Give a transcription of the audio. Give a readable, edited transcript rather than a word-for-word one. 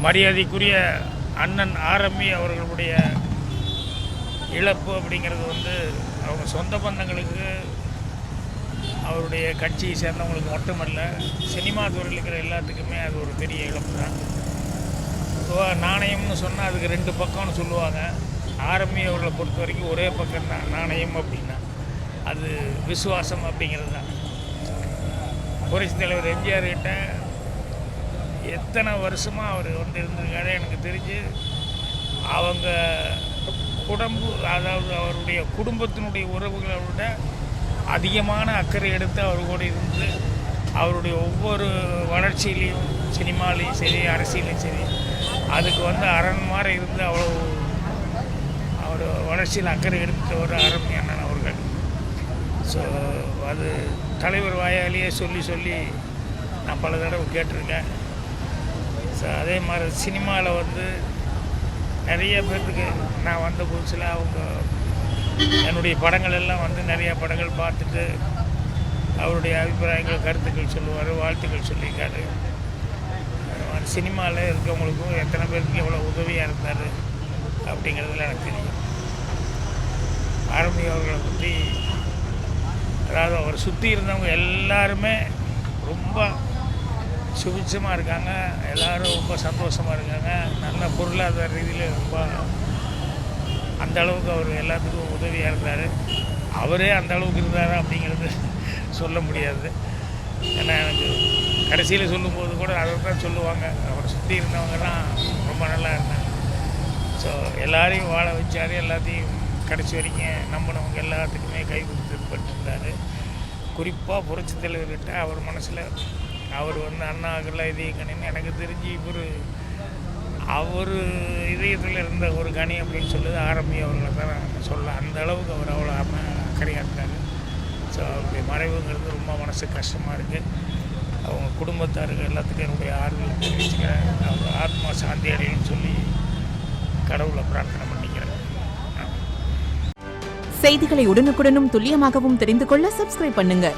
மரியாதைக்குரிய அண்ணன் ஆர்எம்பி அவர்களுடைய இழப்பு அப்படிங்கிறது அவங்க சொந்த பந்தங்களுக்கு, அவருடைய கட்சியை சேர்ந்தவங்களுக்கு மட்டுமல்ல, சினிமா துறையில் இருக்கிற எல்லாத்துக்குமே அது ஒரு பெரிய இழப்பு தான். நாணயம்னு சொன்னால் அதுக்கு 2 பக்கம்னு சொல்லுவாங்க. ஆர்எம்பி அவர்களை பொறுத்த வரைக்கும் ஒரே பக்கம் தான் நாணயம் அப்படின்னா, அது விசுவாசம் அப்படிங்கிறது தான். புரட்சித் தலைவர் எம்ஜிஆர் கிட்ட எத்தனை வருஷமாக அவர் இருந்திருக்காரு. எனக்கு தெரிஞ்சு அவங்க அதாவது அவருடைய குடும்பத்தினுடைய உறவுகளை விட அதிகமான அக்கறை எடுத்து அவர் கூட இருந்து அவருடைய ஒவ்வொரு வளர்ச்சியிலையும், சினிமாலையும் சரி, அரசியலையும் சரி, அதுக்கு அரண் மாதிரி இருந்து அவ்வளோ அவர் வளர்ச்சியில் அக்கறை எடுத்த ஒரு ஆர்எம்பி அண்ணன் அவர்கள். ஸோ அது தலைவர் வாயாலேயே சொல்லி நான் பல தடவை கேட்டிருக்கேன். ஸோ அதே மாதிரி சினிமாவில் நிறைய பேர்த்துக்கு நான் வந்த புதுசில் அவங்க என்னுடைய படங்கள் எல்லாம் நிறைய படங்கள் பார்த்துட்டு அவருடைய அபிப்பிராயங்கள், கருத்துக்கள் சொல்லுவார், வாழ்த்துக்கள் சொல்லியிருக்காரு. சினிமாவில் இருக்கவங்களுக்கும் எத்தனை பேருக்கு எவ்வளோ உதவியாக இருந்தார் அப்படிங்கிறதுல எனக்கு தெரியும். ஆர்எம்பி அவர்களை பற்றி, அதாவது அவர் சுற்றி இருந்தவங்க எல்லாருமே ரொம்ப சுபிட்சமாக இருக்காங்க, எல்லோரும் ரொம்ப சந்தோஷமாக இருக்காங்க. நல்ல பொருளாதார ரீதியில் ரொம்ப அந்த அளவுக்கு அவர் எல்லாத்துக்கும் உதவியாக இருந்தார். அவரே அந்த அளவுக்கு இருந்தாரா அப்படிங்கிறது சொல்ல முடியாது. ஏன்னா எனக்கு கடைசியில் சொல்லும்போது கூட அதை தான் சொல்லுவாங்க, அவரை சுற்றி இருந்தவங்கலாம் ரொம்ப நல்லா இருந்தாங்க. ஸோ எல்லாரையும் வாழ வச்சார், எல்லாத்தையும் கடைசி வரைக்கும் நம்பினவங்க எல்லாத்துக்குமே கை கொடுத்துருந்தார். குறிப்பாக புரட்சித் தலைவர்கிட்ட அவர் மனசில் அவர் அண்ணா அகலா இதய கணின்னு எனக்கு தெரிஞ்சு அவர் இதயத்தில் இருந்த ஒரு கனி அப்படின்னு சொல்லுது ஆர்எம்பி அவர்களை தான் நான் சொல்ல. அந்த அளவுக்கு அவர் அவ்வளோ அக்கறையாட்டார். ஸோ அவருடைய மறைவுங்கிறது ரொம்ப மனசு கஷ்டமாக இருக்குது. அவங்க குடும்பத்தாருக்கு எல்லாத்துக்கும் என்னுடைய ஆறுதல் தெரிவிச்சுக்கிறேன். அவர் ஆத்மா சாந்தி அடையணும்னு சொல்லி கடவுளை பிரார்த்தனை பண்ணிக்கிறேன். செய்திகளை உடனுக்குடனும் துல்லியமாகவும் தெரிந்து கொள்ள சப்ஸ்கிரைப் பண்ணுங்க.